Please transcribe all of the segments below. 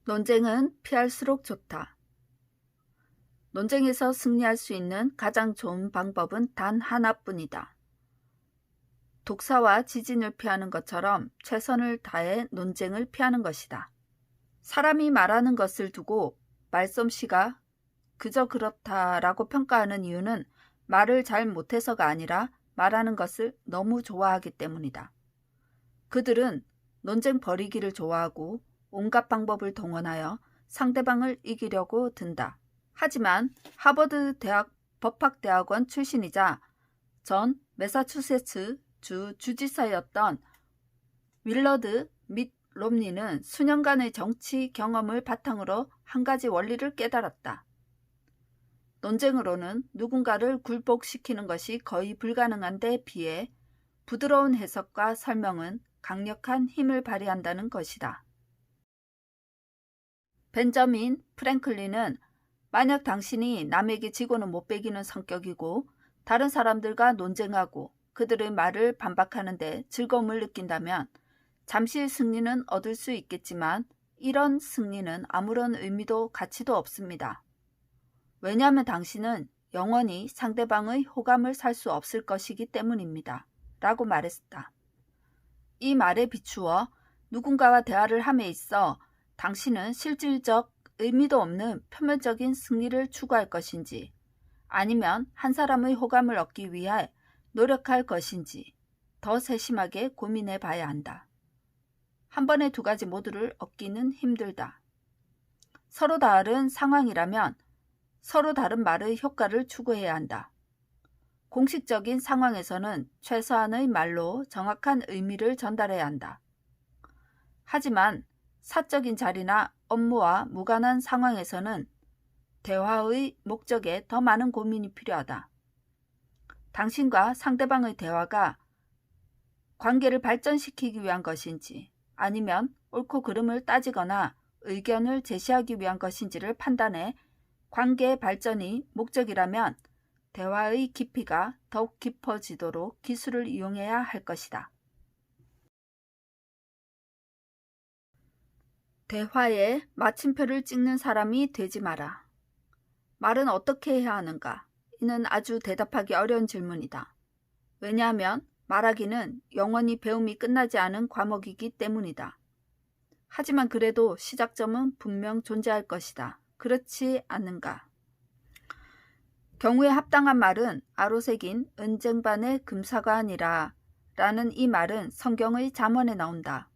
논쟁은 피할수록 좋다. 논쟁에서 승리할 수 있는 가장 좋은 방법은 단 하나뿐이다. 독사와 지진을 피하는 것처럼 최선을 다해 논쟁을 피하는 것이다. 사람이 말하는 것을 두고 말솜씨가 그저 그렇다라고 평가하는 이유는 말을 잘 못해서가 아니라 말하는 것을 너무 좋아하기 때문이다. 그들은 논쟁 벌이기를 좋아하고 온갖 방법을 동원하여 상대방을 이기려고 든다. 하지만 하버드 대학 법학대학원 출신이자 전 매사추세츠 주 주지사였던 윌러드 밋 롬니는 수년간의 정치 경험을 바탕으로 한 가지 원리를 깨달았다. 논쟁으로는 누군가를 굴복시키는 것이 거의 불가능한 데 비해 부드러운 해석과 설명은 강력한 힘을 발휘한다는 것이다. 벤저민 프랭클린은 만약 당신이 남에게 지고는 못 배기는 성격이고 다른 사람들과 논쟁하고 그들의 말을 반박하는데 즐거움을 느낀다면 잠시 승리는 얻을 수 있겠지만 이런 승리는 아무런 의미도 가치도 없습니다. 왜냐하면 당신은 영원히 상대방의 호감을 살 수 없을 것이기 때문입니다. 라고 말했다. 이 말에 비추어 누군가와 대화를 함에 있어 당신은 실질적 의미도 없는 표면적인 승리를 추구할 것인지 아니면 한 사람의 호감을 얻기 위해 노력할 것인지 더 세심하게 고민해 봐야 한다. 한 번에 두 가지 모두를 얻기는 힘들다. 서로 다른 상황이라면 서로 다른 말의 효과를 추구해야 한다. 공식적인 상황에서는 최소한의 말로 정확한 의미를 전달해야 한다. 하지만 사적인 자리나 업무와 무관한 상황에서는 대화의 목적에 더 많은 고민이 필요하다. 당신과 상대방의 대화가 관계를 발전시키기 위한 것인지 아니면 옳고 그름을 따지거나 의견을 제시하기 위한 것인지를 판단해 관계의 발전이 목적이라면 대화의 깊이가 더욱 깊어지도록 기술을 이용해야 할 것이다. 대화에 마침표를 찍는 사람이 되지 마라. 말은 어떻게 해야 하는가? 이는 아주 대답하기 어려운 질문이다. 왜냐하면 말하기는 영원히 배움이 끝나지 않은 과목이기 때문이다. 하지만 그래도 시작점은 분명 존재할 것이다. 그렇지 않는가? 경우에 합당한 말은 아로새긴 은쟁반의 금사가 아니라 라는 이 말은 성경의 잠언에 나온다.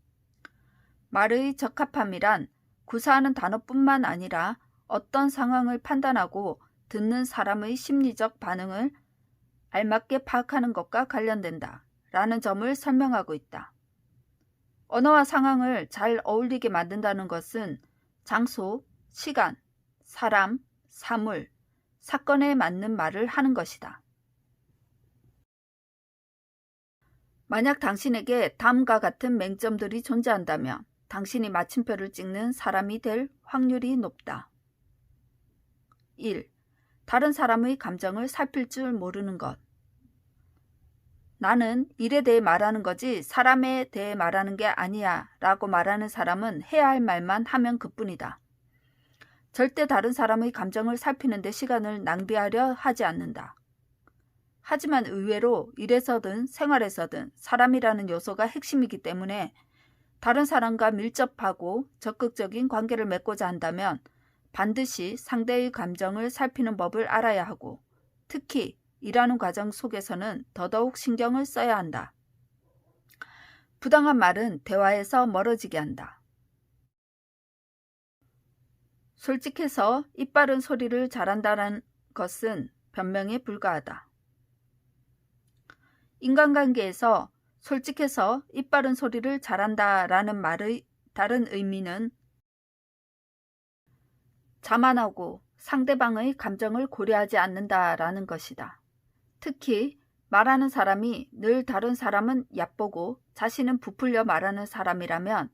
말의 적합함이란 구사하는 단어뿐만 아니라 어떤 상황을 판단하고 듣는 사람의 심리적 반응을 알맞게 파악하는 것과 관련된다. 라는 점을 설명하고 있다. 언어와 상황을 잘 어울리게 만든다는 것은 장소, 시간, 사람, 사물, 사건에 맞는 말을 하는 것이다. 만약 당신에게 다음과 같은 맹점들이 존재한다면 당신이 마침표를 찍는 사람이 될 확률이 높다. 1. 다른 사람의 감정을 살필 줄 모르는 것. 나는 일에 대해 말하는 거지 사람에 대해 말하는 게 아니야 라고 말하는 사람은 해야 할 말만 하면 그뿐이다. 절대 다른 사람의 감정을 살피는 데 시간을 낭비하려 하지 않는다. 하지만 의외로 일에서든 생활에서든 사람이라는 요소가 핵심이기 때문에 다른 사람과 밀접하고 적극적인 관계를 맺고자 한다면 반드시 상대의 감정을 살피는 법을 알아야 하고 특히 일하는 과정 속에서는 더더욱 신경을 써야 한다. 부당한 말은 대화에서 멀어지게 한다. 솔직해서 입바른 소리를 잘한다는 것은 변명에 불과하다. 인간관계에서 솔직해서 입바른 소리를 잘한다라는 말의 다른 의미는 자만하고 상대방의 감정을 고려하지 않는다라는 것이다. 특히 말하는 사람이 늘 다른 사람은 얕보고 자신은 부풀려 말하는 사람이라면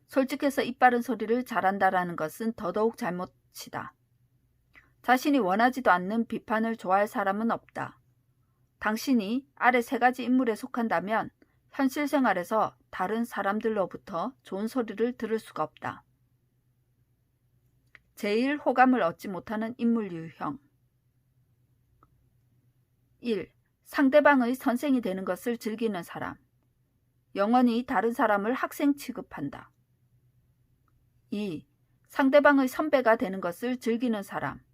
솔직해서 입바른 소리를 잘한다라는 것은 더더욱 잘못이다. 자신이 원하지도 않는 비판을 좋아할 사람은 없다. 당신이 아래 세 가지 인물에 속한다면 현실 생활에서 다른 사람들로부터 좋은 소리를 들을 수가 없다. 제일 호감을 얻지 못하는 인물 유형. 1. 상대방의 선생이 되는 것을 즐기는 사람. 영원히 다른 사람을 학생 취급한다. 2. 상대방의 선배가 되는 것을 즐기는 사람.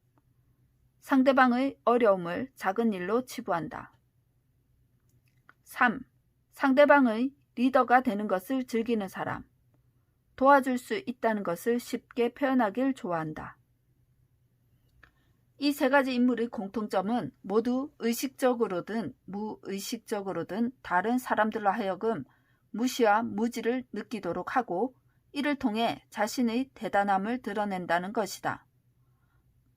상대방의 어려움을 작은 일로 치부한다. 3. 상대방의 리더가 되는 것을 즐기는 사람. 도와줄 수 있다는 것을 쉽게 표현하길 좋아한다. 이 세 가지 인물의 공통점은 모두 의식적으로든 무의식적으로든 다른 사람들로 하여금 무시와 무지를 느끼도록 하고 이를 통해 자신의 대단함을 드러낸다는 것이다.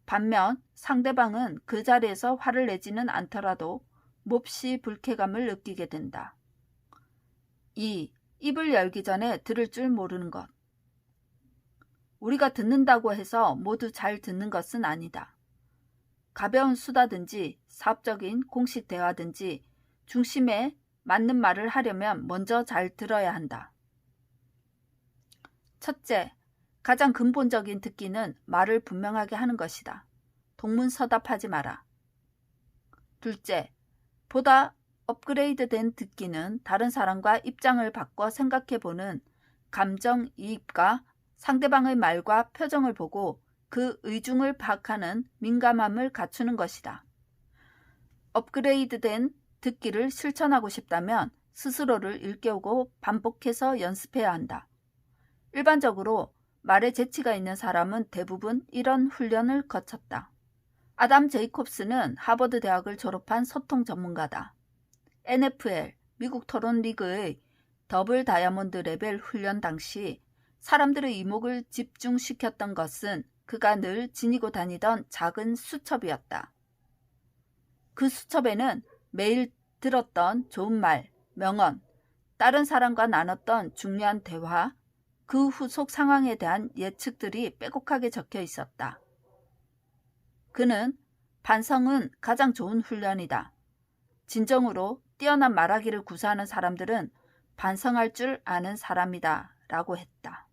반면 상대방은 그 자리에서 화를 내지는 않더라도 몹시 불쾌감을 느끼게 된다. 2. 입을 열기 전에 들을 줄 모르는 것. 우리가 듣는다고 해서 모두 잘 듣는 것은 아니다. 가벼운 수다든지 사업적인 공식 대화든지 중심에 맞는 말을 하려면 먼저 잘 들어야 한다. 첫째, 가장 근본적인 듣기는 말을 분명하게 하는 것이다. 동문서답하지 마라. 둘째, 보다 업그레이드된 듣기는 다른 사람과 입장을 바꿔 생각해보는 감정이입과 상대방의 말과 표정을 보고 그 의중을 파악하는 민감함을 갖추는 것이다. 업그레이드된 듣기를 실천하고 싶다면 스스로를 일깨우고 반복해서 연습해야 한다. 일반적으로 말에 재치가 있는 사람은 대부분 이런 훈련을 거쳤다. 아담 제이콥스는 하버드 대학을 졸업한 소통 전문가다. NFL, 미국 토론 리그의 더블 다이아몬드 레벨 훈련 당시 사람들의 이목을 집중시켰던 것은 그가 늘 지니고 다니던 작은 수첩이었다. 그 수첩에는 매일 들었던 좋은 말, 명언, 다른 사람과 나눴던 중요한 대화, 그 후속 상황에 대한 예측들이 빼곡하게 적혀 있었다. 그는 반성은 가장 좋은 훈련이다. 진정으로 뛰어난 말하기를 구사하는 사람들은 반성할 줄 아는 사람이다 라고 했다.